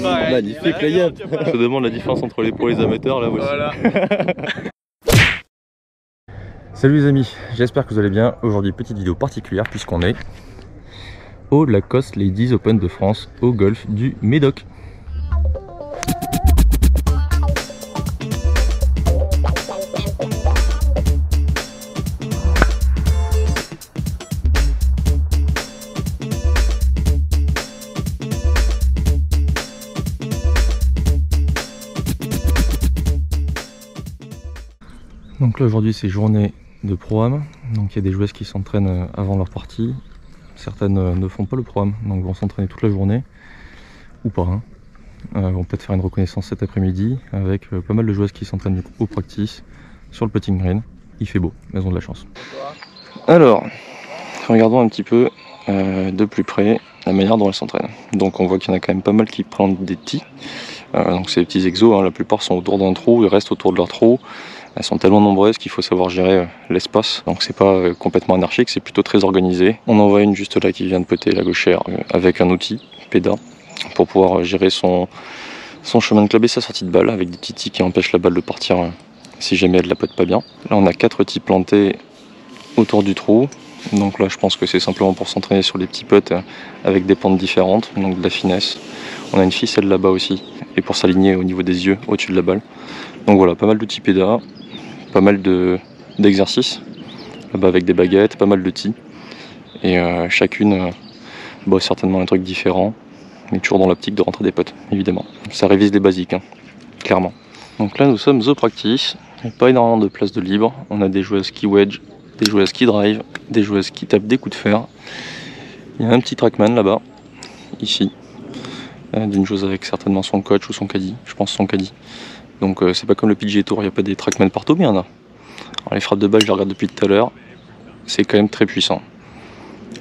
Magnifique layup. Je te demande la différence entre les pros et les amateurs, là voici. Voilà. Salut les amis, j'espère que vous allez bien. Aujourd'hui petite vidéo particulière puisqu'on est au Lacoste Ladies Open de France au golf du Médoc. Donc là aujourd'hui c'est journée de pro-am, donc il y a des joueuses qui s'entraînent avant leur partie, certaines ne font pas le pro-am, donc vont s'entraîner toute la journée, ou pas, hein. Vont peut-être faire une reconnaissance cet après-midi, avec pas mal de joueuses qui s'entraînent au practice, sur le putting green, il fait beau, elles ont de la chance. Alors, regardons un petit peu de plus près la manière dont elles s'entraînent. Donc on voit qu'il y en a quand même pas mal qui plantent des tees, donc c'est des petits exos, hein. La plupart sont autour d'un trou, ils restent autour de leur trou. Elles sont tellement nombreuses qu'il faut savoir gérer l'espace, donc c'est pas complètement anarchique, c'est plutôt très organisé. On en voit une juste là qui vient de poter la gauchère avec un outil, PEDA, pour pouvoir gérer son chemin de club et sa sortie de balle, avec des petits tis qui empêchent la balle de partir si jamais elle la pote pas bien. Là on a 4 tis plantés autour du trou, donc là je pense que c'est simplement pour s'entraîner sur les petits putts avec des pentes différentes, donc de la finesse. On a une ficelle là-bas aussi, et pour s'aligner au niveau des yeux, au-dessus de la balle. Donc voilà, pas mal d'outils PEDA. Pas mal d'exercices, là-bas avec des baguettes, pas mal de tis. Et chacune bosse certainement un truc différent, mais toujours dans l'optique de rentrer des potes, évidemment. Ça révise les basiques, hein, clairement. Donc là nous sommes au practice, il n'y a pas énormément de place de libre. On a des joueuses qui wedge, des joueuses qui drive, des joueuses qui tapent des coups de fer. Il y a un petit trackman là-bas, ici, d'une joueuse avec certainement son coach ou son caddie, je pense son caddie. Donc c'est pas comme le PGA Tour, il n'y a pas des trackmen partout, mais il y en a. Alors, les frappes de balle, je les regarde depuis tout à l'heure, c'est quand même très puissant.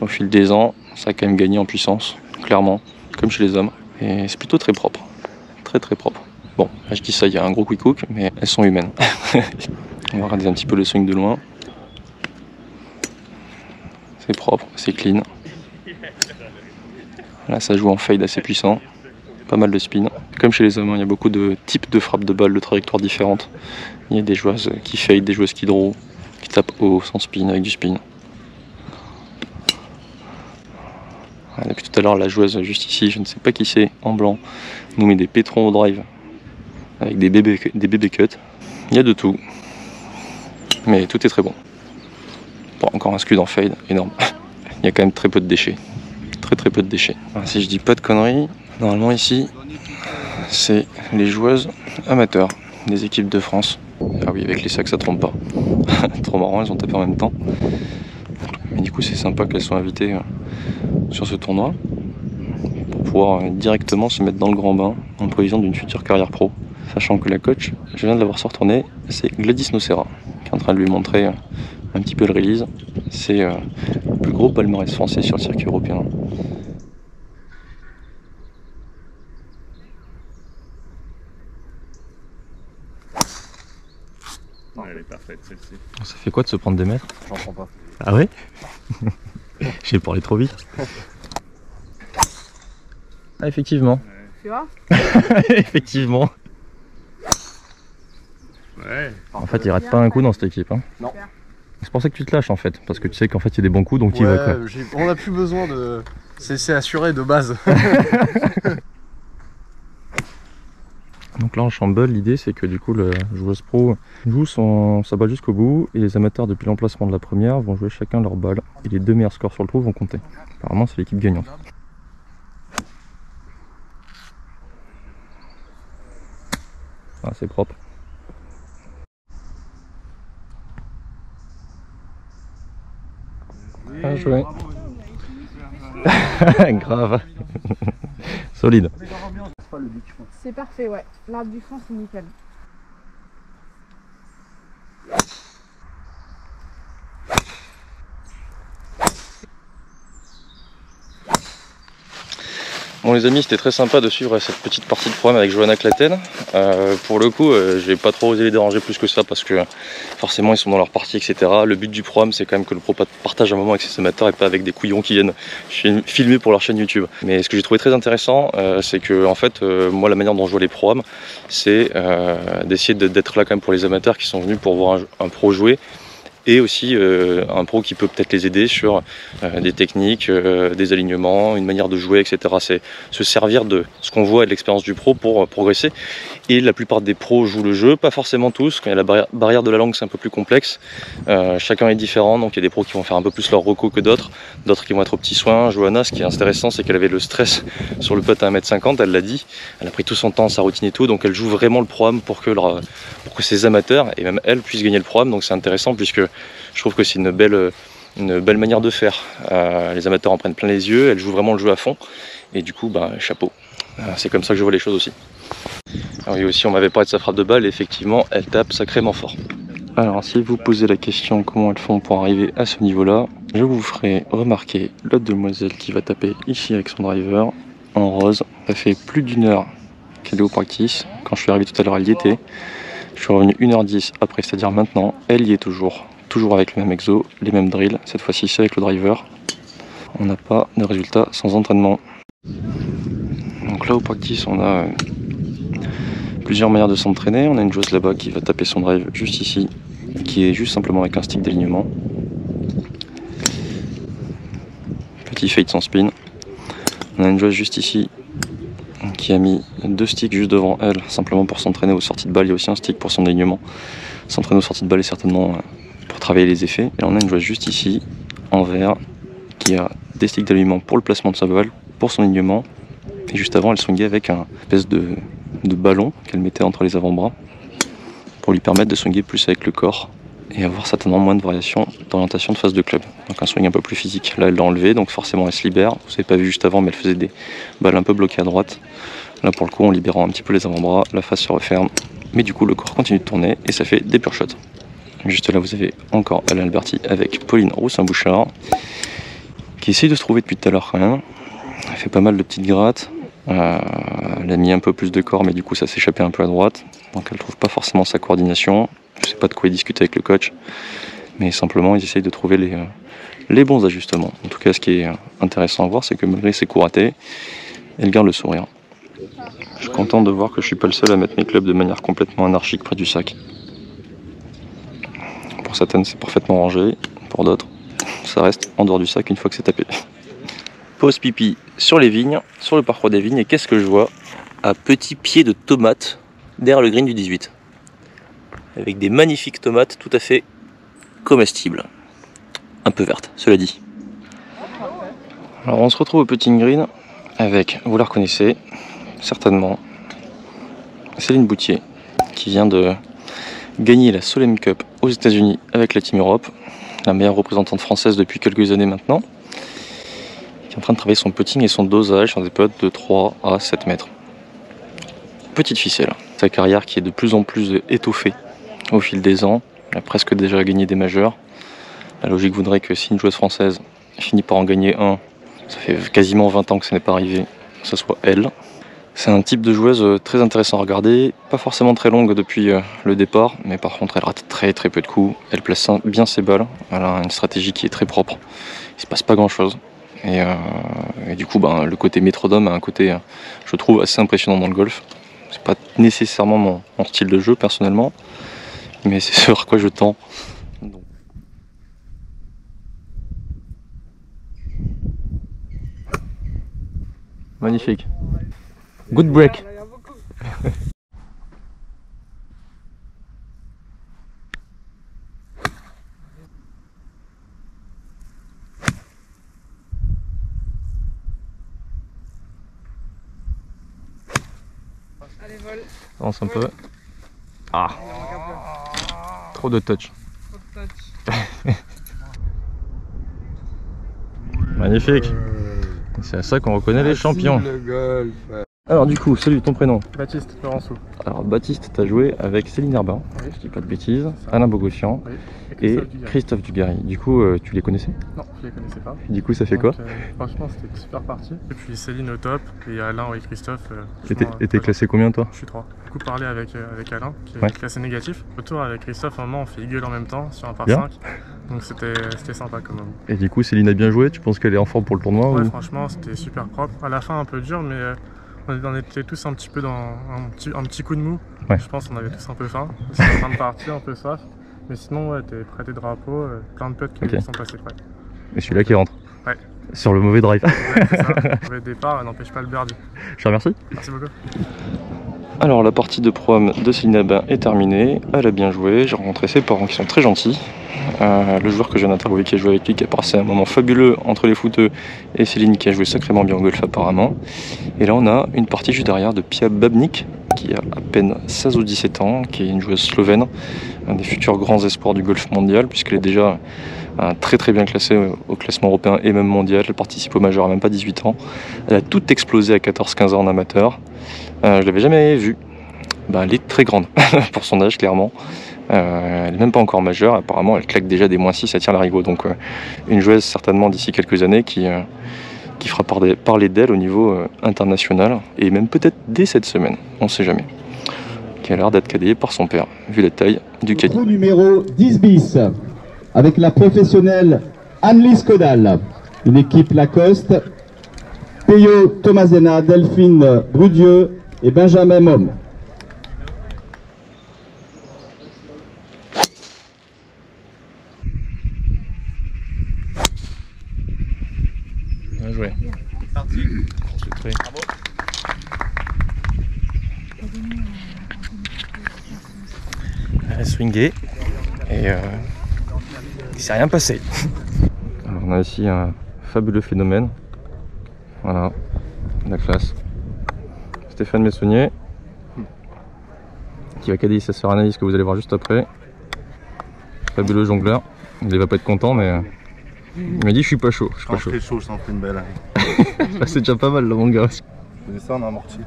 Au fil des ans, ça a quand même gagné en puissance, clairement, comme chez les hommes. Et c'est plutôt très propre, très très propre. Bon, là je dis ça, il y a un gros quick hook, mais elles sont humaines. On va regarder un petit peu le swing de loin. C'est propre, c'est clean. Là ça joue en fade assez puissant. Pas mal de spin. Comme chez les hommes, il y a beaucoup de types de frappes de balles, de trajectoires différentes. Il y a des joueuses qui fade, des joueuses qui draw, qui tapent haut, sans spin, avec du spin. Voilà, depuis tout à l'heure, la joueuse juste ici, je ne sais pas qui c'est, en blanc, nous met des pétrons au drive, avec des bébés cuts. Il y a de tout. Mais tout est très bon. Bon, encore un scud en fade, énorme. Il y a quand même très peu de déchets. Très peu de déchets. Alors, si je dis pas de conneries, normalement ici, c'est les joueuses amateurs des équipes de France. Ah oui, avec les sacs ça trompe pas. Trop marrant, elles ont tapé en même temps. Mais du coup c'est sympa qu'elles soient invitées sur ce tournoi pour pouvoir directement se mettre dans le grand bain en prévision d'une future carrière pro. Sachant que la coach, je viens de la voir se retourner, c'est Gladys Nocera qui est en train de lui montrer un petit peu le release. C'est le plus gros palmarès français sur le circuit européen. Elle est parfaite celle-ci. Ça fait quoi de se prendre des mètres? J'en prends pas. Ah ouais? J'ai parlé trop vite. Ah effectivement. Tu vois? Effectivement. Ouais. En fait il rate pas un coup dans cette équipe, hein. Non. C'est pour ça que tu te lâches en fait, parce que tu sais qu'en fait il y a des bons coups donc tu y vas quoi. On n'a plus besoin de... C'est assuré de base. Donc là en Chambeul, l'idée c'est que du coup le joueuse pro joue sa balle jusqu'au bout et les amateurs depuis l'emplacement de la première vont jouer chacun leur balle et les deux meilleurs scores sur le trou vont compter. Apparemment c'est l'équipe gagnante. Ah, c'est propre. Bien joué. Grave. Solide. C'est parfait, ouais. L'arbre du fond, c'est nickel. Bon les amis, c'était très sympa de suivre cette petite partie de programme avec Johanna Claten. Pour le coup, j'ai pas trop osé les déranger plus que ça parce que forcément ils sont dans leur partie, etc. Le but du programme c'est quand même que le pro partage un moment avec ses amateurs et pas avec des couillons qui viennent filmer pour leur chaîne YouTube. Mais ce que j'ai trouvé très intéressant, c'est que en fait, moi la manière dont je vois les programmes, c'est d'essayer d'être là quand même pour les amateurs qui sont venus pour voir un pro jouer. Et aussi un pro qui peut peut-être les aider sur des techniques, des alignements, une manière de jouer, etc. C'est se servir de ce qu'on voit et de l'expérience du pro pour progresser. Et la plupart des pros jouent le jeu, pas forcément tous. Quand il y a la barrière de la langue, c'est un peu plus complexe. Chacun est différent, donc il y a des pros qui vont faire un peu plus leur reco que d'autres qui vont être aux petits soins. Johanna, ce qui est intéressant, c'est qu'elle avait le stress sur le putt à 1m50, elle l'a dit. Elle a pris tout son temps, sa routine et tout, donc elle joue vraiment le programme pour que ses amateurs, et même elle, puissent gagner le programme. Donc c'est intéressant puisque je trouve que c'est une belle manière de faire. Les amateurs en prennent plein les yeux, elle joue vraiment le jeu à fond. Et du coup, chapeau. C'est comme ça que je vois les choses aussi. Alors, et aussi, on m'avait parlé de sa frappe de balle, et effectivement, elle tape sacrément fort. Alors, si vous posez la question comment elles font pour arriver à ce niveau-là, je vous ferai remarquer l'autre demoiselle qui va taper ici avec son driver, en rose. Ça fait plus d'1 heure qu'elle est au practice. Quand je suis arrivé tout à l'heure, elle y était. Je suis revenu 1h10 après, c'est-à-dire maintenant, elle y est toujours. Toujours avec le même exo, les mêmes drills. Cette fois-ci, c'est avec le driver. On n'a pas de résultat sans entraînement. Donc là, au practice, on a plusieurs manières de s'entraîner. On a une joueuse là-bas qui va taper son drive juste ici, qui est juste simplement avec un stick d'alignement. Petit fade sans spin. On a une joueuse juste ici qui a mis 2 sticks juste devant elle, simplement pour s'entraîner aux sorties de balle. Il y a aussi un stick pour son alignement. S'entraîner aux sorties de balle est certainement pour travailler les effets. Et on a une joueuse juste ici, en vert, qui a des sticks d'alignement pour le placement de sa balle, pour son alignement. Et juste avant, elle swingait avec un espèce de ballon qu'elle mettait entre les avant-bras pour lui permettre de swinguer plus avec le corps et avoir certainement moins de variations d'orientation de phase de club. Donc un swing un peu plus physique. Là, elle l'a enlevé, donc forcément elle se libère. Vous n'avez pas vu juste avant, mais elle faisait des balles un peu bloquées à droite. Là, pour le coup, en libérant un petit peu les avant-bras, la face se referme. Mais du coup, le corps continue de tourner et ça fait des pure shots. Juste là, vous avez encore Alain Alberti avec Pauline Roussin-Bouchard qui essaye de se trouver depuis tout à l'heure quand même. Elle fait pas mal de petites grattes. Elle a mis un peu plus de corps, mais du coup ça s'échappait un peu à droite. Donc elle trouve pas forcément sa coordination. Je sais pas de quoi il discute avec le coach. Mais simplement ils essayent de trouver les bons ajustements. En tout cas, ce qui est intéressant à voir, c'est que malgré ses coups ratés, elle garde le sourire. Je suis content de voir que je suis pas le seul à mettre mes clubs de manière complètement anarchique près du sac. Pour certaines c'est parfaitement rangé, pour d'autres ça reste en dehors du sac une fois que c'est tapé. Pause pipi sur les vignes, sur le parcours des vignes, et qu'est-ce que je vois? Un petit pied de tomate derrière le green du 18. Avec des magnifiques tomates tout à fait comestibles. Un peu vertes, cela dit. Alors on se retrouve au putting green avec, vous la reconnaissez certainement, Céline Boutier, qui vient de gagner la Solheim Cup aux États-Unis avec la Team Europe, la meilleure représentante française depuis quelques années maintenant, qui est en train de travailler son putting et son dosage sur des putts de 3 à 7 mètres. Petite ficelle. Sa carrière qui est de plus en plus étoffée au fil des ans. Elle a presque déjà gagné des majeurs. La logique voudrait que si une joueuse française finit par en gagner un, ça fait quasiment 20 ans que ça n'est pas arrivé, que ce soit elle. C'est un type de joueuse très intéressant à regarder, pas forcément très longue depuis le départ, mais par contre elle rate très peu de coups, elle place bien ses balles, elle a une stratégie qui est très propre, il se passe pas grand chose. Et du coup le côté métronome a un côté, je trouve, assez impressionnant dans le golf. C'est pas nécessairement mon style de jeu personnellement, mais c'est ce vers quoi je tends. Donc. Magnifique. Good break. Allez, vol. Avance un peu. Ah. Trop de touch. Trop de touch. Magnifique. C'est à ça qu'on reconnaît les champions. Le golf. Alors du coup, salut, ton prénom? Baptiste Laurenceau. Alors Baptiste, t'as joué avec Céline Herbin, Oui. je dis pas de bêtises, Alain Bogossian Oui. et Dugarry. Christophe Dugarry. Du coup, tu les connaissais? Non, je les connaissais pas. Du coup, ça fait Donc, quoi? franchement, c'était une super partie. Et puis Céline au top, et Alain et Christophe. Et t'es classé combien toi? Je suis 3. Du coup, parler avec Alain, qui est Ouais. classé négatif. Autour avec Christophe, à un moment, on fait gueule en même temps sur un par Bien. 5. Donc c'était sympa quand même. Et du coup, Céline a bien joué, tu penses qu'elle est en forme pour le tournoi Ouais, ou... franchement, c'était super propre. À la fin, un peu dur, mais on était tous un petit peu dans un petit coup de mou. Ouais. Je pense qu'on avait tous un peu faim. C'était en fin de partie, un peu soif. Mais sinon, ouais, t'es prêt des drapeaux, plein de potes qui Ok. sont passés près. Et celui-là qui rentre? Ouais. Sur le mauvais drive. Ouais, c'est ça. Le départ n'empêche pas le birdie. Je te remercie. Merci beaucoup. Alors la partie de pro-am de Céline Herbin est terminée, elle a bien joué, j'ai rencontré ses parents qui sont très gentils. Le joueur que je viens d'interviewer qui a joué avec lui, qui a passé un moment fabuleux entre les footeux, et Céline qui a joué sacrément bien au golf apparemment. Et là on a une partie juste derrière de Pia Babnik, qui a à peine 16 ou 17 ans, qui est une joueuse slovène, un des futurs grands espoirs du golf mondial, puisqu'elle est déjà très bien classée au classement européen et même mondial. Elle participe au majeur à même pas 18 ans. Elle a tout explosé à 14-15 ans en amateur. Je l'avais jamais vue. Bah, elle est très grande pour son âge clairement. Elle n'est même pas encore majeure. Apparemment elle claque déjà des -6 à Tir-Larigot. Donc une joueuse certainement d'ici quelques années qui fera parler d'elle au niveau international. Et même peut-être dès cette semaine. On sait jamais. Qui a l'air d'être cadée par son père, vu la taille du caddie. Numéro 10 bis, avec la professionnelle Annelise Kodal. Une équipe Lacoste, Peyo Thomasena, Delphine Brudieu et Benjamin Mom. Bien joué. Concentré. Elle a swingé et il s'est rien passé. Alors, on a ici un fabuleux phénomène. Voilà, la classe. Stéphane Messonnier qui va cader sa sœur Anaïs que vous allez voir juste après. Fabuleux jongleur. Il va pas être content mais il m'a dit je suis pas chaud. Je suis pas chaud. Chaud, je t'en fais une belle. C'est déjà pas mal là mon gars. Je faisais ça en amorti.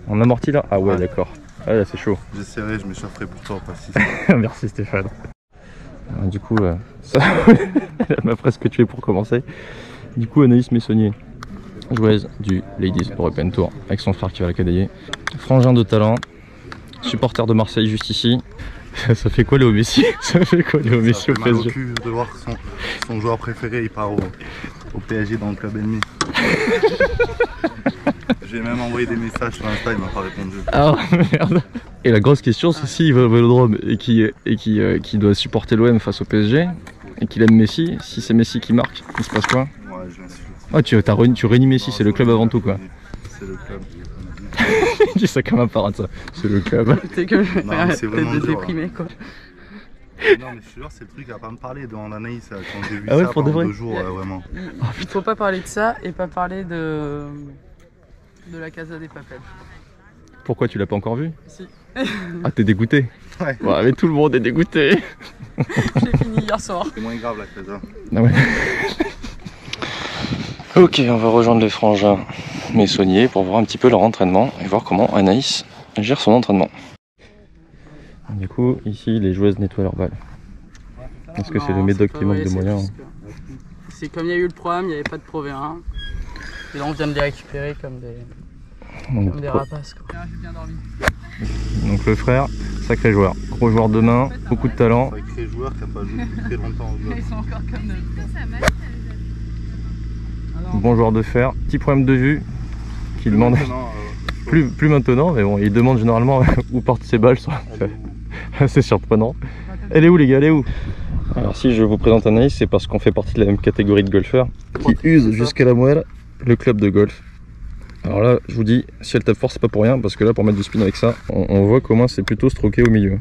On amortit là? Ah ouais, Ouais. d'accord. Ah là c'est chaud. J'essaierai, je m'échaufferai pour toi, pas si. Merci Stéphane. Alors, du coup, ça elle m'a presque tué pour commencer. Du coup, Anaïs Messonnier, joueuse du Ladies European Tour, avec son frère qui va la cadailler. Frangin de talent, supporter de Marseille juste ici. Ça fait quoi Léo Messi? Ça fait quoi Léo Messi au Ça fait mal au PSG? cul de voir que son joueur préféré il part au PSG dans le club ennemi. J'ai même envoyé des messages sur Insta, il m'a pas répondu. Ah merde. Et la grosse question c'est s'il va au Vélodrome et qui doit supporter l'OM face au PSG et qu'il aime Messi, si c'est Messi qui marque, il se passe quoi? Ouais, je l'insulte. Ah tu réunis Messi, c'est le club avant tout quoi. C'est le club. Il dit ça comme un parade ça, c'est le club. C'est que je vais Non, faire mais c'est vraiment de dur, déprimer quoi. Non mais je te jure, c'est le truc à pas me parler devant l'Anaïs quand j'ai vu Ah ouais, ça pour de pendant vrai 2 jours, vraiment. Il faut pas parler de ça et pas parler de la Casa des Papel. Pourquoi tu l'as pas encore vu? Si. Ah t'es dégoûté? Ouais. Ouais mais tout le monde est dégoûté. J'ai fini hier soir. C'est moins grave la casa. Ah ouais. Ok, on va rejoindre les frangins Messonnier pour voir un petit peu leur entraînement et voir comment Anaïs gère son entraînement. Du coup, ici, les joueuses nettoient leur balle. Est-ce que c'est le médoc qui manque de moyens? C'est comme il y a eu le programme, il n'y avait pas de Pro V1. Et là on vient de les récupérer comme des rapaces quoi. J'ai bien dormi. Donc le frère, sacré joueur. Gros joueur de main, beaucoup de talent. Sacré joueur qui a pas joué depuis très longtemps au golf. Ils sont encore comme neufs. Bon joueur de fer. Petit problème de vue qui demande... Maintenant, Plus maintenant, mais bon, il demande généralement où partent ses balles. C'est surprenant. Elle est où les gars, elle est où? Alors si je vous présente Anaïs, c'est parce qu'on fait partie de la même catégorie de golfeurs qui usent jusqu'à la moelle le club de golf. Alors là, je vous dis, si elle tape fort, c'est pas pour rien, parce que là, pour mettre du spin avec ça, on voit comment c'est plutôt stroqué au milieu.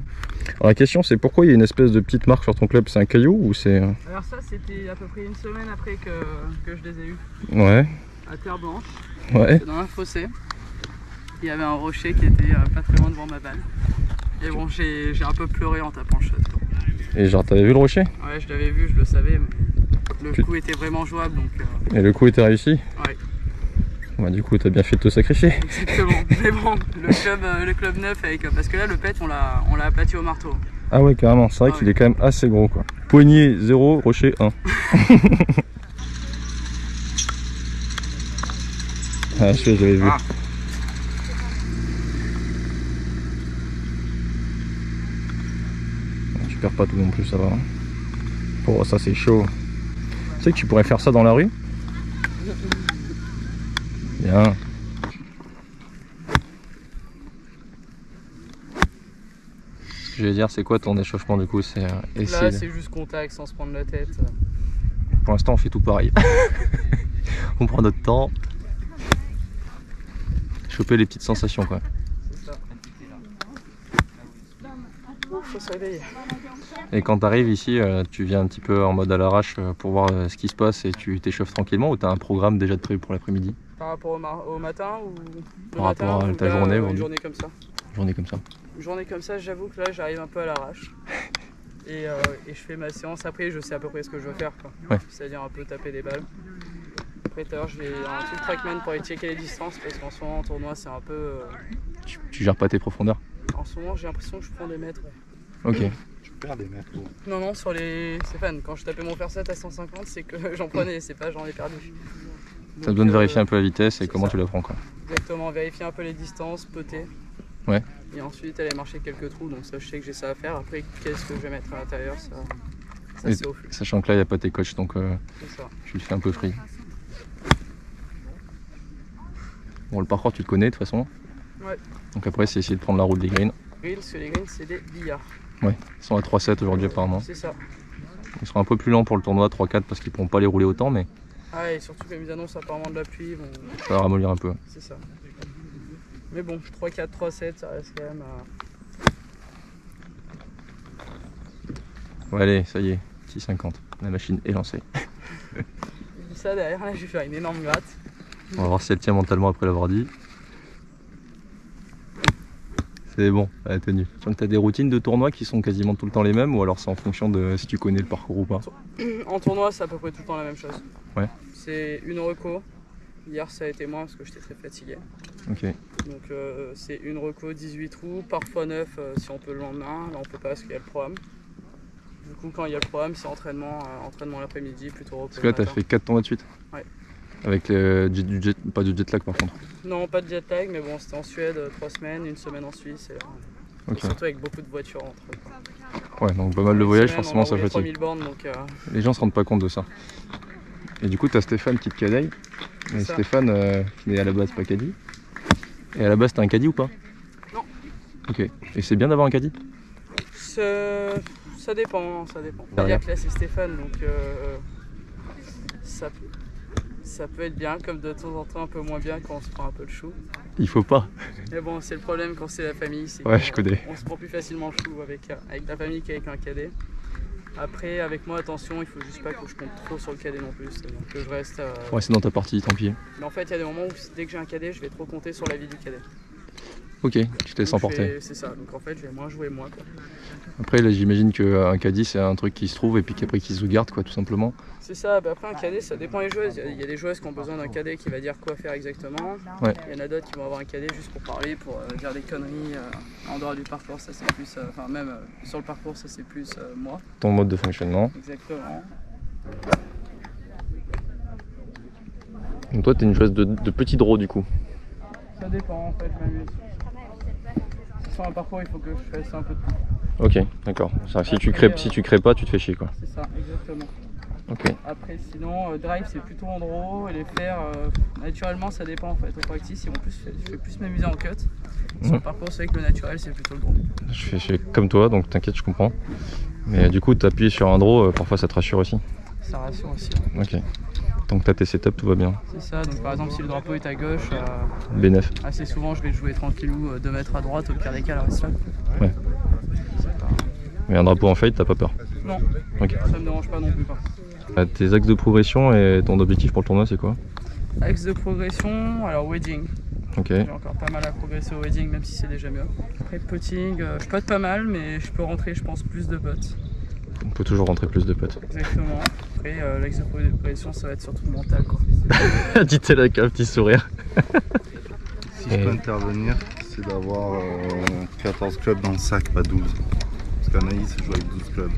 Alors la question, c'est pourquoi il y a une espèce de petite marque sur ton club? C'est un caillou ou c'est... Alors ça c'était à peu près une semaine après que je les ai eus. Ouais, À Terre Blanche, ouais. dans un fossé. Il y avait un rocher qui était pas très loin devant ma balle. Et bon, j'ai un peu pleuré en tapant le shot. Et genre, t'avais vu le rocher? Ouais, je l'avais vu, je le savais, mais le coup était vraiment jouable donc... Et le coup était réussi? Ouais. Bah, du coup, t'as bien fait de te sacrifier. Exactement. Mais bon, le club neuf avec. Parce que là, le pet, on l'a aplati au marteau. Ah ouais, carrément, c'est vrai qu'il est quand même assez gros quoi. Poignée 0, rocher 1. Ah, j'avais vu. Tu perds pas tout non plus, ça va. Oh, ça c'est chaud. Tu sais que tu pourrais faire ça dans la rue? Bien. Ce que je vais dire, c'est quoi ton échauffement du coup? C'est essayer. Là, c'est juste contact sans se prendre la tête. Pour l'instant, on fait tout pareil. On prend notre temps. Choper les petites sensations quoi. C'est ça. Faut se réveiller. Et quand tu arrives ici, tu viens un petit peu en mode à l'arrache pour voir ce qui se passe et tu t'échauffes tranquillement ou tu as un programme déjà de prévu pour l'après-midi? Par rapport au matin ou par rapport à ta journée une journée comme ça. Journée comme ça. Une journée comme ça, j'avoue que là j'arrive un peu à l'arrache. Et je fais ma séance après, je sais à peu près ce que je veux faire. Ouais. C'est-à-dire un peu taper des balles. Après tout à l'heure, je vais un truc trackman pour aller checker les distances parce qu'en ce moment en tournoi c'est un peu. Tu gères pas tes profondeurs? En ce moment j'ai l'impression que je prends des mètres. Ouais. Ok. Tu perds des mètres. Non, sur les. Stéphane, quand je tapais mon fer 7 à 150, c'est que j'en prenais, c'est pas j'en ai perdu. Ça te donne de vérifier un peu la vitesse et comment tu la prends quoi. Exactement, vérifier un peu les distances, peter. Ouais. Et ensuite aller marcher quelques trous, donc ça je sais que j'ai ça à faire. Après qu'est-ce que je vais mettre à l'intérieur, ça c'est au flux. Sachant que là il n'y a pas tes coachs donc ça. tu le fais un peu free. Bon le parcours tu le connais de toute façon. Ouais. Donc après c'est essayer de prendre la route des greens. Parce que les greens c'est des billards. Ouais, ils sont à 3,7 aujourd'hui apparemment. C'est ça. Ils seront un peu plus lents pour le tournoi 3-4 parce qu'ils pourront pas les rouler autant mais. Ah et surtout comme ils annoncent apparemment de la pluie, bon. Ça va ramollir un peu. C'est ça. Mais bon, 3-4, 3-7, ça reste quand même. Ouais, allez, ça y est, 6,50. La machine est lancée. Je dis ça derrière, là je vais faire une énorme gratte. On va voir si elle tient mentalement après l'avoir dit. C'est bon, elle a tenu. Donc t'as des routines de tournoi qui sont quasiment tout le temps les mêmes ou alors c'est en fonction de si tu connais le parcours ou pas? En tournoi, c'est à peu près tout le temps la même chose. Ouais. C'est une reco. Hier, ça a été moins parce que j'étais très fatigué. Ok. Donc c'est une reco, 18 trous, parfois 9 si on peut le lendemain. Là, on peut pas parce qu'il y a le programme. Du coup, quand il y a le programme, c'est entraînement l'après-midi, plutôt reco. Parce que là, t'as fait 4 tournois de suite? Ouais. Avec pas de jet lag par contre? Non, pas de jet lag, mais bon, c'était en Suède 3 semaines, une semaine en Suisse. Et, okay. Surtout avec beaucoup de voitures entre eux. Ouais, donc pas mal de voyages, forcément ça fatigue. 3000 bornes, donc, Les gens se rendent pas compte de ça. Et du coup, t'as Stéphane qui te cadaille. Et Stéphane, qui n'est à la base pas caddie. Et à la base, t'as un caddie ou pas? Non. Ok. Et c'est bien d'avoir un caddie? Ça dépend, ça dépend. C'est-à-dire que là, c'est Stéphane, donc ça peut être bien, comme de temps en temps un peu moins bien quand on se prend un peu le chou. Il faut pas. Mais bon, c'est le problème quand c'est la famille. Ouais, je connais. On se prend plus facilement le chou avec la famille qu'avec un cadet. Après, avec moi, attention, il faut juste pas que je compte trop sur le cadet non plus. C'est-à-dire que je reste. Ouais, c'est dans ta partie, tant pis. Mais en fait, il y a des moments où dès que j'ai un cadet, je vais trop compter sur la vie du cadet. Ok, tu te laisses emporter. C'est ça, donc en fait, je vais moins jouer moi. Quoi. Après, là, j'imagine qu'un caddie, c'est un truc qui se trouve et puis qu'après, qui se garde, quoi, tout simplement. C'est ça, bah après, un cadet, ça dépend des joueuses. Il y a des joueuses qui ont besoin d'un cadet qui va dire quoi faire exactement. Ouais. Il y en a d'autres qui vont avoir un cadet juste pour parler, pour dire des conneries en dehors du parcours. Ça, c'est plus. Enfin, même sur le parcours, ça, c'est plus moi. Ton mode de fonctionnement. Exactement. Donc, toi, t'es une joueuse de petit draw, du coup. Ça dépend, en fait, je m'amuse. Sur un parcours, il faut que je fasse un peu de tout. Ok, d'accord. Si tu crées pas, tu te fais chier, quoi. C'est ça, exactement. Ok. Après, sinon, drive, c'est plutôt en draw. Et les flares, naturellement, ça dépend, en fait. Au practice, je vais plus m'amuser en cut. Sur le parcours, c'est vrai que le naturel, c'est plutôt le draw. Je fais comme toi, donc t'inquiète, je comprends. Mais du coup, t'appuies sur un draw, parfois ça te rassure aussi. Ça rassure aussi. Ouais. Ok. Tant que t'as tes setups, tout va bien. C'est ça, donc par exemple si le drapeau est à gauche, B9. Assez souvent je vais le jouer tranquillou 2 mètres à droite, au pire des cas, elle reste là. Ouais. Mais un drapeau en fade, t'as pas peur? Non, okay. Ça me dérange pas non plus. Tes axes de progression et ton objectif pour le tournoi, c'est quoi? Axe de progression, alors wedging. Ok. J'ai encore pas mal à progresser au wedging, même si c'est déjà mieux. Après putting, je putte pas mal, mais je peux rentrer, je pense, plus de putts. On peut toujours rentrer plus de putts. Exactement. Après, l'axe de progression, ça va être surtout mental, quoi. Dit-elle avec un petit sourire. Si je peux intervenir, c'est d'avoir 14 clubs dans le sac, pas 12. Parce qu'Anaïs joue avec 12 clubs.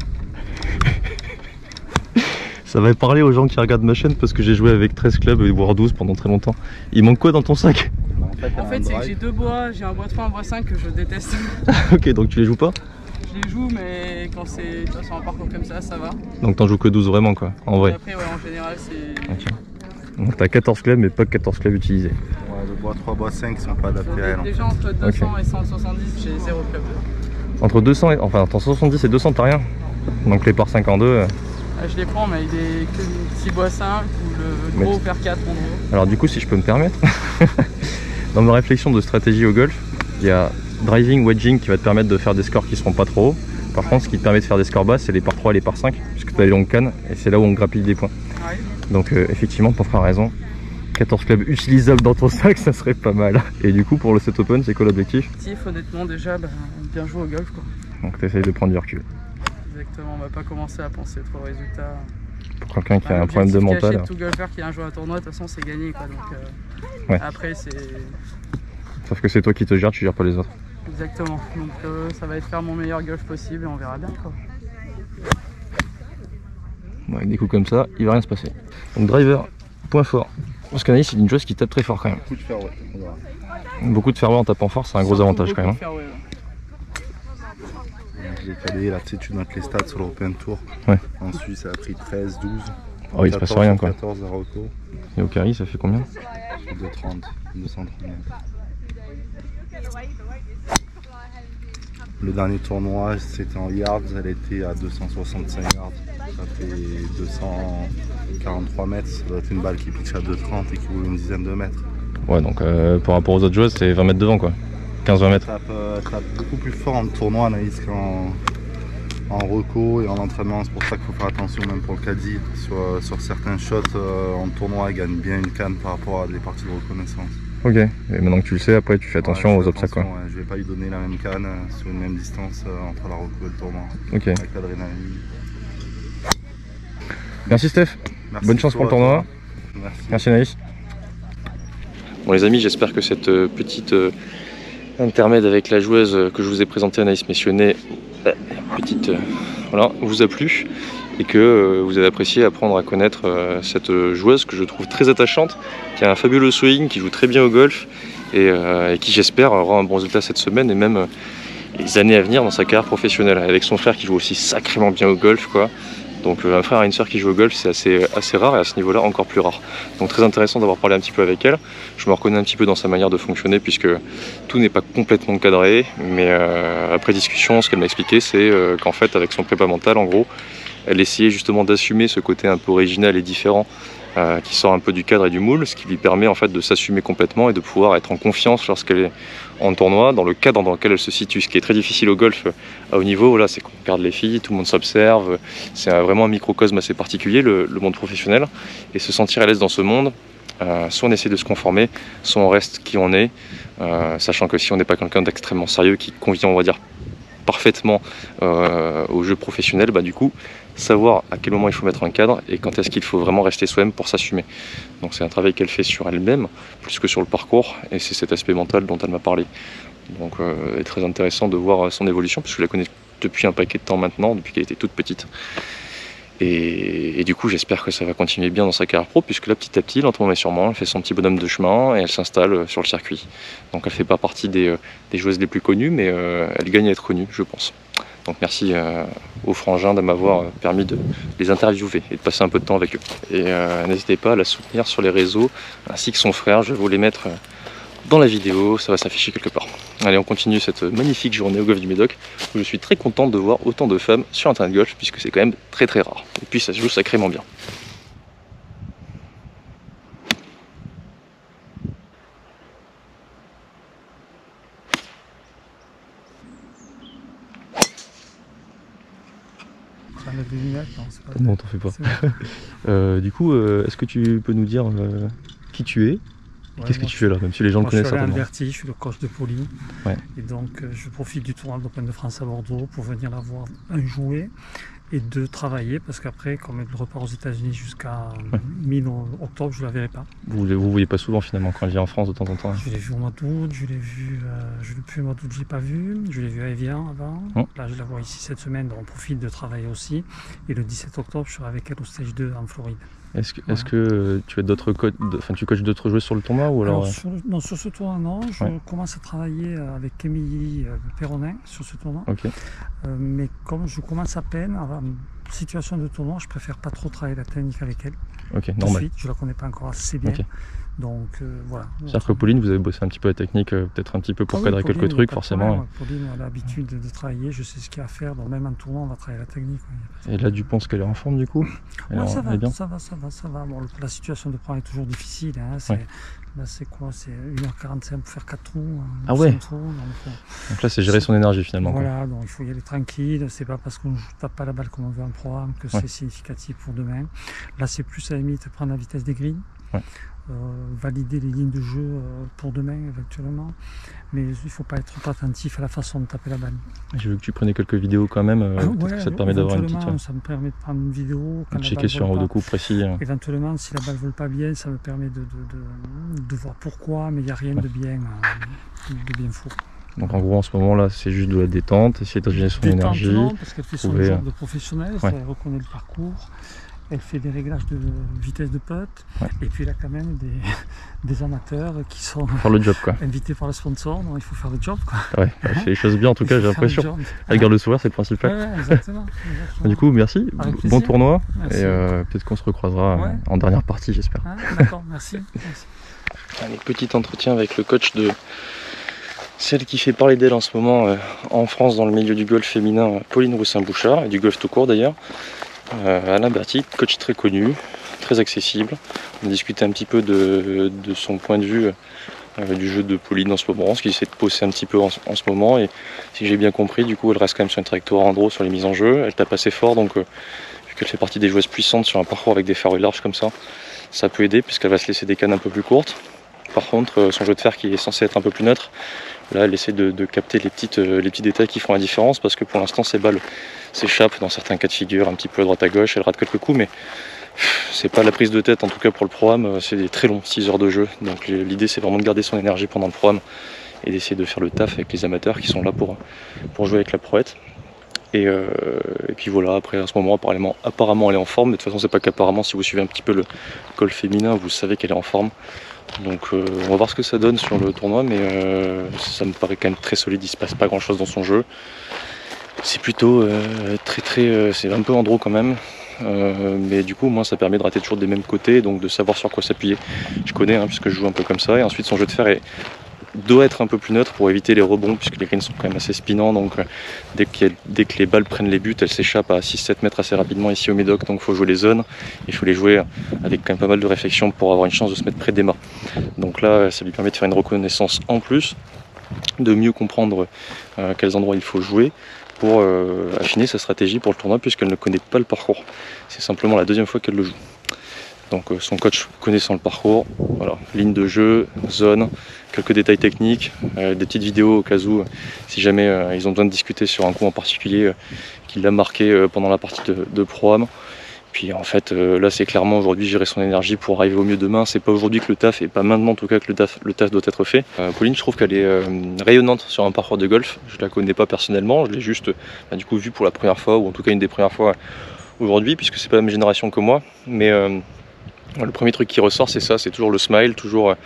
Ça va parler aux gens qui regardent ma chaîne parce que j'ai joué avec 13 clubs et voire 12 pendant très longtemps. Il manque quoi dans ton sac? En fait, c'est que j'ai deux bois, j'ai un bois 3, un bois 5 que je déteste. Ok, donc tu les joues pas? Je les joue, mais quand c'est sur un parcours comme ça va. Donc t'en joues que 12 vraiment quoi, en vrai. Et après, ouais, en général, c'est. Ok. Donc t'as 14 clubs mais pas 14 clubs utilisés. Ouais, le bois 3, bois 5 sont pas adaptés à elle. Déjà entre 200 et 170, j'ai 0 club. Entre 200 et... Enfin, entre 170 et 200 t'as rien. Donc les par 5 en 2... Je les prends, mais il est que le petit bois 5 ou le gros par 4 en gros. Alors du coup, si je peux me permettre, dans ma réflexion de stratégie au golf, il y a driving, wedging qui va te permettre de faire des scores qui seront pas trop hauts. Par contre, ce qui te permet de faire des scores bas, c'est les par 3 et les par 5, puisque tu as les longues cannes, et c'est là où on grappille des points. Ouais. Donc effectivement, ton frère a raison, 14 clubs utilisables dans ton sac, ça serait pas mal. Et du coup, pour le set open, c'est quoi l'objectif? Honnêtement, déjà, bien jouer au golf quoi. Donc tu essayes de prendre du recul. Exactement, on va pas commencer à penser trop aux résultats. Pour quelqu'un qui a un problème de mental. Tout golfeur qui a un joueur à tournoi, de toute façon, c'est gagné quoi. Donc ouais. après, c'est. Sauf que c'est toi qui te gères, tu gères pas les autres. Exactement, donc ça va être faire mon meilleur golf possible et on verra bien quoi. Bon, avec des coups comme ça, il va rien se passer. Donc driver, point fort. Parce qu'Anaïs, c'est une joueuse qui tape très fort quand même. Beaucoup de fairway. Beaucoup de fairway en tapant fort, c'est un gros avantage quand même. Fairway, ouais. J'ai calé, là tu sais, tu notes les stats sur l'Open Tour. Ouais. En Suisse, ça a pris 13, 12. Oh, il se passe rien quoi. 14 à Rocco. Et au carry, ça fait combien? 230, 230. Le dernier tournoi, c'était en yards, elle était à 265 yards. Ça fait 243 mètres. Ça doit être une balle qui pitch à 230 et qui roule une dizaine de mètres. Ouais, donc par rapport aux autres joueuses, c'est 20 mètres devant quoi. 15-20 mètres. Tape beaucoup plus fort en tournoi, Anaïs, qu'en reco et en entraînement. C'est pour ça qu'il faut faire attention, même pour le caddie. Sur certains shots en tournoi, elle gagne bien une canne par rapport à des parties de reconnaissance. Ok, et maintenant que tu le sais, après tu fais attention aux obstacles quoi. Ouais. Je vais pas lui donner la même canne sur une même distance entre la reco et le tournoi. Ok. Avec l'adrénaline. Merci Steph. Merci Bonne chance pour le tournoi. Merci Anaïs. Bon les amis, j'espère que cette petite intermède avec la joueuse que je vous ai présentée, Anaïs Messionnais, voilà, vous a plu et que vous avez apprécié apprendre à connaître cette joueuse que je trouve très attachante, qui a un fabuleux swing, qui joue très bien au golf et qui j'espère aura un bon résultat cette semaine et même les années à venir dans sa carrière professionnelle, avec son frère qui joue aussi sacrément bien au golf quoi. Donc un frère et une soeur qui jouent au golf, c'est assez rare et à ce niveau-là encore plus rare. Donc très intéressant d'avoir parlé un petit peu avec elle. Je me reconnais un petit peu dans sa manière de fonctionner puisque tout n'est pas complètement cadré. Mais après discussion, ce qu'elle m'a expliqué, c'est qu'en fait avec son prépa mental, en gros, elle essayait justement d'assumer ce côté un peu original et différent qui sort un peu du cadre et du moule, ce qui lui permet en fait de s'assumer complètement et de pouvoir être en confiance lorsqu'elle est en tournoi, dans le cadre dans lequel elle se situe. Ce qui est très difficile au golf à haut niveau, voilà, c'est qu'on regarde les filles, tout le monde s'observe, c'est vraiment un microcosme assez particulier, le monde professionnel, et se sentir à l'aise dans ce monde, soit on essaie de se conformer, soit on reste qui on est, sachant que si on n'est pas quelqu'un d'extrêmement sérieux, qui convient, on va dire, parfaitement au jeu professionnel, bah du coup, savoir à quel moment il faut mettre un cadre et quand est-ce qu'il faut vraiment rester soi-même pour s'assumer. Donc c'est un travail qu'elle fait sur elle-même, plus que sur le parcours, et c'est cet aspect mental dont elle m'a parlé. Donc c'est très intéressant de voir son évolution, puisque je la connais depuis un paquet de temps maintenant, depuis qu'elle était toute petite. Et du coup j'espère que ça va continuer bien dans sa carrière pro, puisque là petit à petit, lentement mais sûrement, elle fait son petit bonhomme de chemin et elle s'installe sur le circuit. Donc elle fait pas partie des joueuses les plus connues, mais elle gagne à être connue, je pense. Donc merci aux frangins de m'avoir permis de les interviewer et de passer un peu de temps avec eux. Et n'hésitez pas à la soutenir sur les réseaux, ainsi que son frère, je vais vous les mettre dans la vidéo, ça va s'afficher quelque part. Allez, on continue cette magnifique journée au golf du Médoc, où je suis très contente de voir autant de femmes sur un terrain de golf, puisque c'est quand même très très rare. Et puis ça se joue sacrément bien. Non, t'en fais pas. Du coup, est-ce que tu peux nous dire qui tu es? Qu'est-ce que tu fais là, même si les gens le connaissent certainement? Je suis Alain Berti, je suis le coach de Pauline. Ouais. Et donc je profite du tournoi de l'Open de France à Bordeaux pour venir la voir jouer et de travailler parce qu'après, comme je repars aux États-Unis jusqu'à mi-octobre, je ne la verrai pas. Vous ne voyez pas souvent finalement quand elle vient en France de temps en temps? Je l'ai vu au mois d'août, je l'ai vu, depuis le mois d'août, je ne l'ai pas vu, je l'ai vu à Evian avant. Là, je la vois ici cette semaine, donc on profite de travailler aussi. Et le 17 octobre, je serai avec elle au stage 2 en Floride. Est-ce que tu as d'autres coachs, tu coaches d'autres joueurs sur le tournoi ou alors... Non, sur ce tournoi, non. Je commence à travailler avec Émilie Perronin sur ce tournoi. Okay. Mais comme je commence à peine, en situation de tournoi, je préfère pas trop travailler la technique avec elle. Ok, tout normal. de suite, je la connais pas encore assez bien. Okay. Donc voilà. C'est-à-dire que Pauline, vous avez bossé un petit peu la technique, peut-être un petit peu pour cadrer Pauline, quelques trucs, forcément. Pauline a l'habitude de travailler, je sais ce qu'il y a à faire, donc même en tournoi, on va travailler la technique. Et là, Dupont, est-ce qu'elle est en forme du coup? Ça va. Bon, la situation de prendre est toujours difficile. Hein. Là, c'est quoi? C'est 1h45 pour faire 4 trous. Ah ouais. Trous, donc là, c'est gérer son énergie finalement. Voilà, quoi. donc il faut y aller tranquille. C'est pas parce qu'on ne tape pas la balle comme on veut un programme que c'est significatif pour demain. Là, c'est plus à la limite prendre la vitesse des grilles. Valider les lignes de jeu pour demain éventuellement, mais il ne faut pas être trop attentif à la façon de taper la balle. J'ai vu que tu prenais quelques vidéos quand même, ça te permet d'avoir une petite... Ça me permet de prendre une vidéo. Checker sur un ou deux coups précis. Éventuellement, si la balle ne vole pas bien, ça me permet de voir pourquoi, mais il n'y a rien de bien fou. Donc en gros en ce moment là c'est juste de la détente, essayer de gérer son énergie. Non, parce qu'elle fait son job de professionnel, elle reconnaît le parcours. Elle fait des réglages de vitesse de putt, et puis il y a quand même des amateurs qui sont faire le job, quoi. Invités par le sponsor, donc il faut faire le job. Quoi. Ouais, elle fait les choses bien en tout cas, j'ai l'impression. Elle garde le sourire, c'est le principal. Ouais, exactement. Du coup, merci, bon tournoi, merci. Et peut-être qu'on se recroisera en dernière partie, j'espère. D'accord, merci. Allez, petit entretien avec le coach de celle qui fait parler d'elle en ce moment en France dans le milieu du golf féminin, Pauline Roussin-Bouchard, et du golf tout court d'ailleurs. Alain Berty, coach très connu, très accessible. On a discuté un petit peu de son point de vue du jeu de Pauline en ce moment, ce qu'il essaie de pousser un petit peu en ce moment. Et si j'ai bien compris, du coup, elle reste quand même sur une trajectoire endro sur les mises en jeu. Elle tape assez fort, donc vu qu'elle fait partie des joueuses puissantes sur un parcours avec des fairways larges comme ça peut aider puisqu'elle va se laisser des cannes un peu plus courtes. Par contre, son jeu de fer qui est censé être un peu plus neutre, là elle essaie de capter les petits détails qui font la différence parce que pour l'instant ses balles s'échappent dans certains cas de figure, un petit peu à droite à gauche, elle rate quelques coups mais c'est pas la prise de tête en tout cas pour le programme, c'est des très longs 6 heures de jeu, donc l'idée c'est vraiment de garder son énergie pendant le programme et d'essayer de faire le taf avec les amateurs qui sont là pour jouer avec la prouette. Et puis voilà, après à ce moment apparemment elle est en forme, mais de toute façon c'est pas qu'apparemment, si vous suivez un petit peu le golf féminin vous savez qu'elle est en forme. Donc on va voir ce que ça donne sur le tournoi, mais ça me paraît quand même très solide, il se passe pas grand chose dans son jeu. C'est plutôt c'est un peu andro quand même, mais du coup moi ça permet de rater toujours des mêmes côtés, donc de savoir sur quoi s'appuyer. Je connais puisque je joue un peu comme ça, et ensuite son jeu de fer doit être un peu plus neutre pour éviter les rebonds puisque les greens sont quand même assez spinants, donc dès que les balles prennent les buts elles s'échappent à 6-7 mètres assez rapidement ici au Médoc, donc il faut jouer les zones, il faut les jouer avec quand même pas mal de réflexion pour avoir une chance de se mettre près des mâts. Donc là ça lui permet de faire une reconnaissance en plus, de mieux comprendre quels endroits il faut jouer pour affiner sa stratégie pour le tournoi puisqu'elle ne connaît pas le parcours. C'est simplement la deuxième fois qu'elle le joue. Donc son coach connaissant le parcours, voilà, ligne de jeu, zone, quelques détails techniques, des petites vidéos au cas où, si jamais ils ont besoin de discuter sur un coup en particulier qui l'a marqué pendant la partie de programme. Puis en fait là c'est clairement aujourd'hui gérer son énergie pour arriver au mieux demain, c'est pas aujourd'hui que le taf, et pas maintenant en tout cas que le taf doit être fait. Pauline, je trouve qu'elle est rayonnante sur un parcours de golf, je la connais pas personnellement, je l'ai juste du coup vue pour la première fois, ou en tout cas une des premières fois aujourd'hui, puisque c'est pas la même génération que moi, mais le premier truc qui ressort c'est ça, c'est toujours le smile, toujours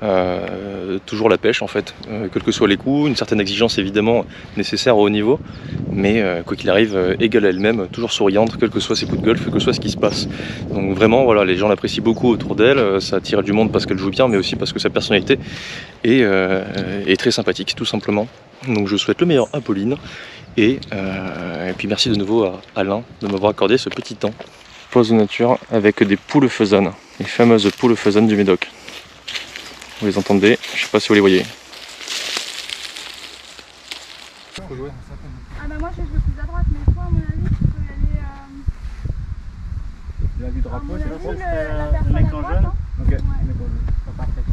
la pêche en fait, quels que soient les coups, une certaine exigence évidemment nécessaire au haut niveau, mais quoi qu'il arrive, égale à elle-même, toujours souriante, quels que soient ses coups de golf, quel que soit ce qui se passe. Donc vraiment voilà, les gens l'apprécient beaucoup autour d'elle, ça attire du monde parce qu'elle joue bien, mais aussi parce que sa personnalité est très sympathique tout simplement. Donc je souhaite le meilleur à Pauline, et puis merci de nouveau à Alain de m'avoir accordé ce petit temps. Pause de nature avec des poules faisanes, les fameuses poules faisanes du Médoc. Vous les entendez, je sais pas si vous les voyez. Ah bah moi je joue plus à droite, mais toi à mon avis tu peux y aller... La vue drapeau, c'est la là, personne à droite, hein. Ok, Ouais. pas parfait.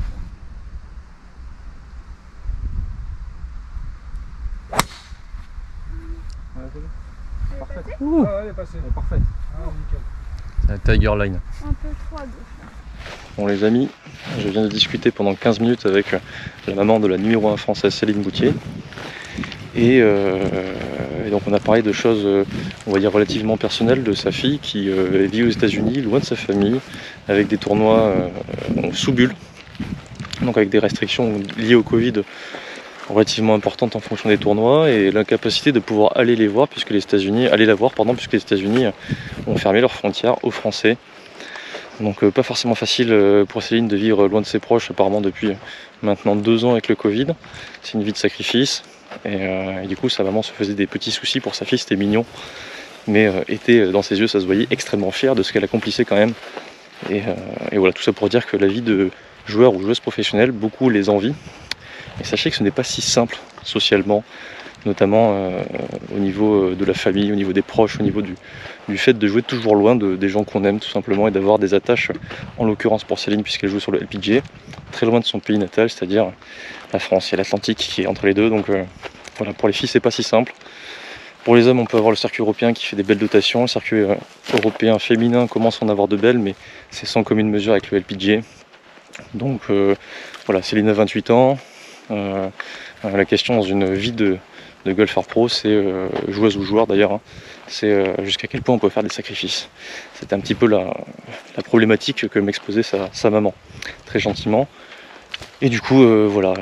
Parfait. Ouais, passé. Parfait. Ah, nickel. La Tiger Line. Un peu froide. Bon les amis, je viens de discuter pendant 15 minutes avec la maman de la numéro 1 française Céline Boutier. Et donc on a parlé de choses, on va dire relativement personnelles, de sa fille qui vit aux États-Unis, loin de sa famille, avec des tournois sous bulle, donc avec des restrictions liées au Covid relativement importantes en fonction des tournois, et l'incapacité de pouvoir aller les voir puisque les États-Unis, puisque les États-Unis ont fermé leurs frontières aux Français. Donc pas forcément facile pour Céline de vivre loin de ses proches apparemment depuis maintenant 2 ans avec le Covid. C'est une vie de sacrifice. Et du coup sa maman se faisait des petits soucis pour sa fille, c'était mignon, mais était dans ses yeux, ça se voyait, extrêmement fière de ce qu'elle accomplissait quand même. Et voilà, tout ça pour dire que la vie de joueur ou joueuse professionnelle, beaucoup les envient. Et sachez que ce n'est pas si simple socialement, notamment au niveau de la famille, au niveau des proches, au niveau du fait de jouer toujours loin des gens qu'on aime tout simplement, et d'avoir des attaches, en l'occurrence pour Céline puisqu'elle joue sur le LPGA, très loin de son pays natal, c'est-à-dire la France. Il y a l'Atlantique qui est entre les deux, donc voilà, pour les filles c'est pas si simple. Pour les hommes on peut avoir le circuit européen qui fait des belles dotations, le circuit européen féminin commence à en avoir de belles, mais c'est sans commune mesure avec le LPGA. Donc voilà, Céline a 28 ans, la question dans une vie de golfeur pro, c'est joueuse ou joueur d'ailleurs, hein, c'est jusqu'à quel point on peut faire des sacrifices. C'était un petit peu la problématique que m'exposait sa maman, très gentiment. Et du coup, voilà,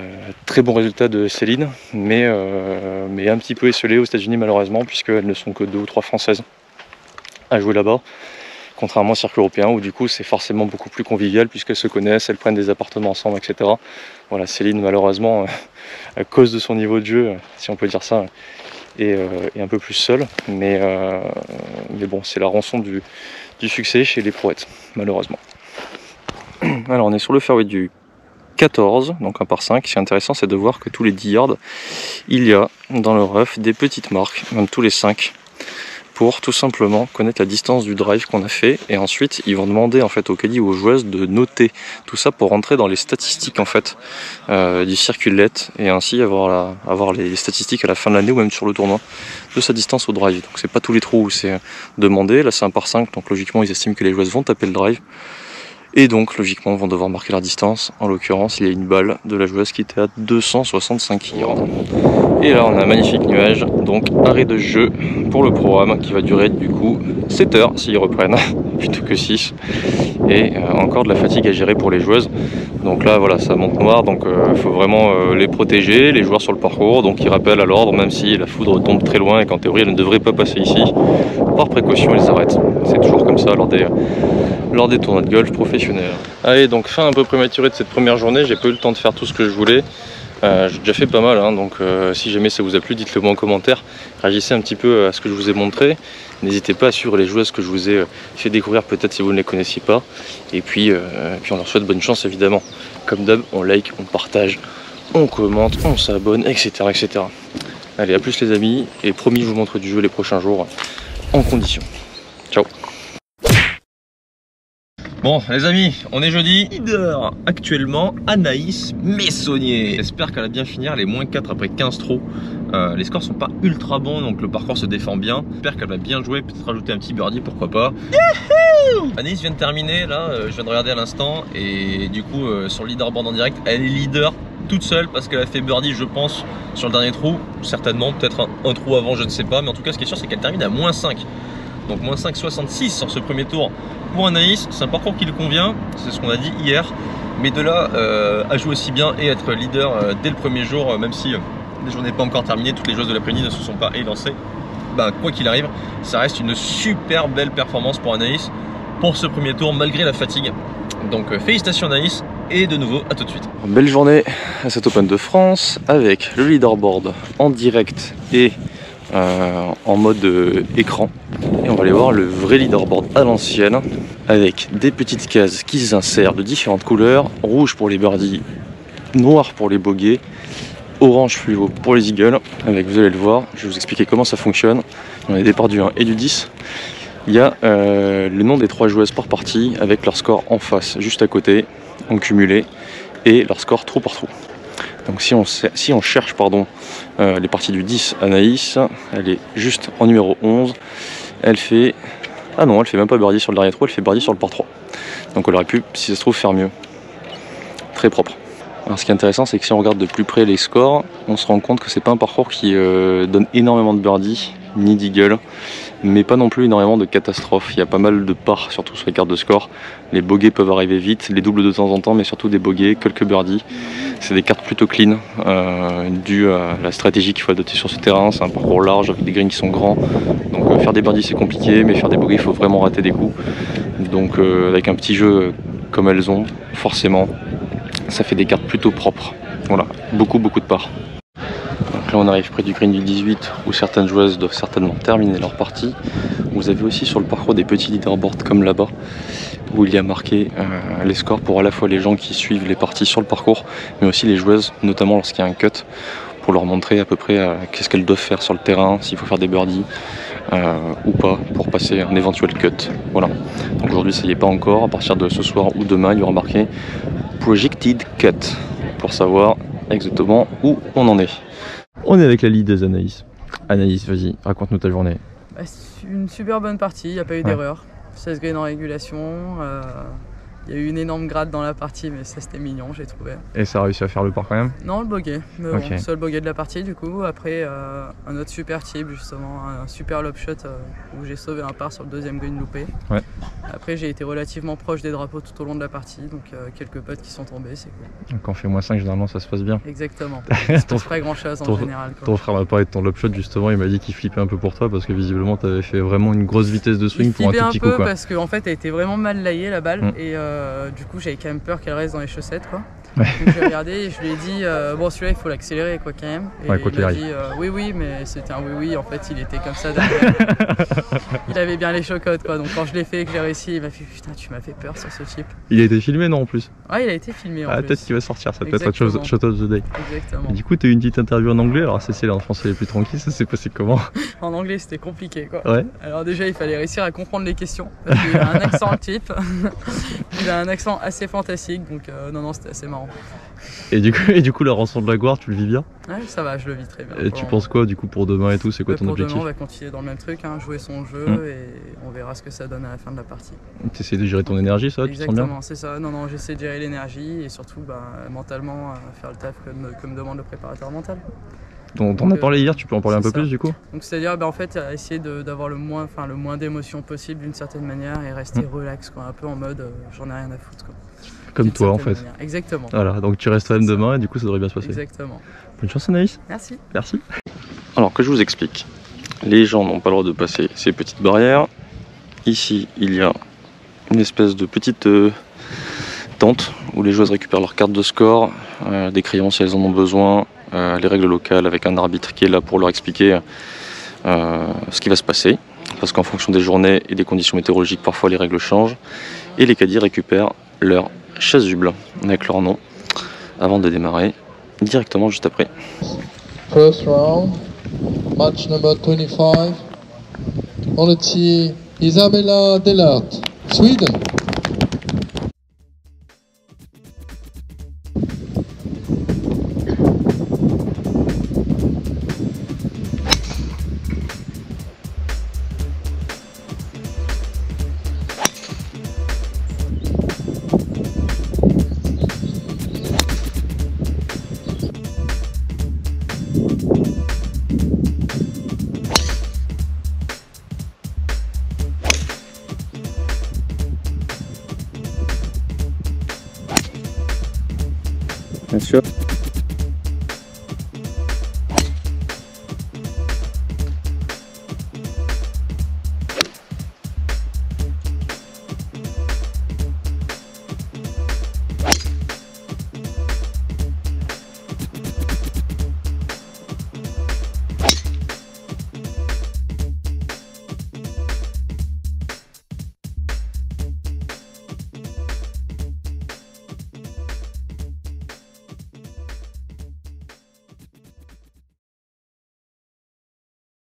très bon résultat de Céline, mais un petit peu esselé aux États-Unis malheureusement, puisqu'elles ne sont que 2 ou 3 Françaises à jouer là-bas, contrairement au circuit européen où du coup c'est forcément beaucoup plus convivial puisqu'elles se connaissent, elles prennent des appartements ensemble, etc. Voilà, Céline malheureusement, à cause de son niveau de jeu, si on peut dire ça, est un peu plus seule, mais bon, c'est la rançon du succès chez les prouettes, malheureusement. Alors on est sur le fairway du 14, donc un par 5. Ce qui est intéressant, c'est de voir que tous les 10 yards, il y a dans le rough des petites marques, même tous les 5, pour tout simplement connaître la distance du drive qu'on a fait, et ensuite ils vont demander en fait au caddie ou aux joueuses de noter tout ça pour rentrer dans les statistiques en fait du circuit, et ainsi avoir les statistiques à la fin de l'année ou même sur le tournoi de sa distance au drive. Donc c'est pas tous les trous où c'est demandé, là c'est un par 5, donc logiquement ils estiment que les joueuses vont taper le drive. Et donc logiquement vont devoir marquer leur distance. En l'occurrence il y a une balle de la joueuse qui était à 265 yards. Et là on a un magnifique nuage, donc arrêt de jeu pour le programme qui va durer du coup 7 heures s'ils reprennent, plutôt que 6. Et encore de la fatigue à gérer pour les joueuses. Donc là voilà, ça monte noir, donc il faut vraiment les protéger, les joueurs sur le parcours, donc ils rappellent à l'ordre même si la foudre tombe très loin et qu'en théorie elle ne devrait pas passer ici. Par précaution ils arrêtent, c'est toujours comme ça lors des tournois de golf professionnels. Allez, donc fin un peu prématurée de cette première journée, j'ai pas eu le temps de faire tout ce que je voulais. J'ai déjà fait pas mal, hein, donc si jamais ça vous a plu, dites-le moi en commentaire, réagissez un petit peu à ce que je vous ai montré. N'hésitez pas à suivre les joueuses que je vous ai fait découvrir, peut-être si vous ne les connaissiez pas. Et puis on leur souhaite bonne chance évidemment. Comme d'hab, on like, on partage, on commente, on s'abonne, etc., etc. Allez, à plus les amis, et promis je vous montre du jeu les prochains jours en condition. Ciao. Bon les amis, on est jeudi, leader actuellement Anaïs Messonnier. J'espère qu'elle va bien finir, elle est -4 après 15 trous. Les scores sont pas ultra bons, donc le parcours se défend bien. J'espère qu'elle va bien jouer, peut-être rajouter un petit birdie, pourquoi pas. Anaïs vient de terminer, là, je viens de regarder à l'instant, et du coup sur le leaderboard en direct, elle est leader toute seule parce qu'elle a fait birdie je pense sur le dernier trou, certainement, peut-être un trou avant, je ne sais pas, mais en tout cas ce qui est sûr c'est qu'elle termine à -5. Donc -5,66 sur ce premier tour pour Anaïs, c'est un parcours qui lui convient, c'est ce qu'on a dit hier, mais de là à jouer aussi bien et être leader dès le premier jour, même si les journées n'est pas encore terminées, toutes les joueuses de l'après-midi ne se sont pas élancées, bah, quoi qu'il arrive, ça reste une super belle performance pour Anaïs pour ce premier tour malgré la fatigue. Donc félicitations Anaïs, et de nouveau à tout de suite. Belle journée à cet Open de France avec le leaderboard en direct et en mode écran, et on va aller voir le vrai leaderboard à l'ancienne avec des petites cases qui s'insèrent de différentes couleurs, rouge pour les birdies, noir pour les bogeys, orange fluo pour les eagles, avec, vous allez le voir, je vais vous expliquer comment ça fonctionne. On a des départs du 1 et du 10, il y a le nom des 3 joueuses par partie avec leur score en face, juste à côté, en cumulé, et leur score trou par trou. Donc si on cherche les parties du 10, Anaïs, elle est juste en numéro 11, Elle fait... Ah non, elle fait même pas birdie sur le dernier trou, elle fait birdie sur le par 3. Donc elle aurait pu, si ça se trouve, faire mieux. Très propre. Alors ce qui est intéressant, c'est que si on regarde de plus près les scores, on se rend compte que c'est pas un parcours qui donne énormément de birdies, ni d'eagle, mais pas non plus énormément de catastrophes. Il y a pas mal de parts, surtout sur les cartes de score. Les bogeys peuvent arriver vite, les doubles de temps en temps, mais surtout des bogeys, quelques birdies. C'est des cartes plutôt clean, dû à la stratégie qu'il faut adopter sur ce terrain. C'est un parcours large avec des greens qui sont grands. Donc faire des birdies c'est compliqué, mais faire des bogeys il faut vraiment rater des coups. Donc avec un petit jeu comme elles ont, forcément, ça fait des cartes plutôt propres. Voilà, beaucoup de parts. Donc là on arrive près du green du 18 où certaines joueuses doivent certainement terminer leur partie. Vous avez aussi sur le parcours des petits leaderboards comme là-bas où il y a marqué les scores pour à la fois les gens qui suivent les parties sur le parcours mais aussi les joueuses, notamment lorsqu'il y a un cut, pour leur montrer à peu près qu'est-ce qu'elles doivent faire sur le terrain, s'il faut faire des birdies ou pas pour passer un éventuel cut. Voilà. Donc aujourd'hui ça y est pas encore, à partir de ce soir ou demain il y aura marqué Projected Cut pour savoir exactement où on en est. On est avec la lead Anaïs. Anaïs, vas-y, raconte-nous ta journée. Bah, une super bonne partie, il n'y a pas eu d'erreur. 16 greens en régulation. Il y a eu une énorme gratte dans la partie, mais ça c'était mignon, j'ai trouvé. Et ça a réussi à faire le par quand même? Non, le bogey. Mais okay. Bon, seul bogey de la partie du coup. Après, un autre super tip, justement, un super lob shot où j'ai sauvé un par sur le deuxième green loupé. Ouais. Après, j'ai été relativement proche des drapeaux tout au long de la partie, donc quelques putts qui sont tombés, c'est cool. Donc quand on fait -5, généralement ça se passe bien. Exactement. Ça se passe pas grand chose en général. Ton frère m'a parlé de ton lob shot justement, il m'a dit qu'il flippait un peu pour toi parce que visiblement tu avais fait vraiment une grosse vitesse de swing pour un tout petit coup. Il flippait un peu parce qu'en fait elle était vraiment mal laillée la balle et du coup j'avais quand même peur qu'elle reste dans les chaussettes quoi. Ouais. Donc j'ai regardé et je lui ai dit bon celui-là il faut l'accélérer quoi quand même. Et ouais, quoi il m'a dit oui mais c'était un oui en fait il était comme ça derrière. Il avait bien les chocottes quoi, donc quand je l'ai fait et que j'ai réussi il m'a fait putain tu m'as fait peur sur ce chip. Il a été filmé non en plus? Ouais il a été filmé en plus. Peut-être qu'il va sortir, ça peut être autre shot of the day. Exactement. Et du coup tu as eu une petite interview en anglais, alors c'est en français les plus tranquille, ça s'est passé comment? En anglais c'était compliqué quoi. Ouais. Alors déjà il fallait réussir à comprendre les questions, parce qu'il a un accent type, il a un accent assez fantastique donc non c'était assez marrant. Et du coup la rançon de la gloire tu le vis bien? Ouais ça va, je le vis très bien. Et tu penses quoi du coup pour demain et tout, c'est quoi ton objectif? Pour demain on va continuer dans le même truc, hein, jouer son jeu et on verra ce que ça donne à la fin de la partie. Tu essaies de gérer ton énergie ça? Exactement, tu te sens bien? c'est ça, non j'essaie de gérer l'énergie et surtout mentalement faire le taf que me demande le préparateur mental. On a parlé hier, tu peux en parler un peu plus du coup? Donc c'est-à-dire en fait essayer d'avoir le moins d'émotions possible d'une certaine manière et rester relax quoi, un peu en mode j'en ai rien à foutre quoi. Comme toi en fait. Manière. Exactement. Voilà, donc tu restes quand même demain et du coup ça devrait bien se passer. Exactement. Bonne chance Anaïs. Merci. Merci. Alors que je vous explique, les gens n'ont pas le droit de passer ces petites barrières. Ici il y a une espèce de petite tente où les joueuses récupèrent leurs cartes de score, des crayons si elles en ont besoin, les règles locales avec un arbitre qui est là pour leur expliquer ce qui va se passer. Parce qu'en fonction des journées et des conditions météorologiques, parfois les règles changent. Et les caddies récupèrent leur chasuble avec leur nom avant de démarrer directement juste après. First round, match number 25. On le tee, Isabella Dellert, Sweden. Bien sûr.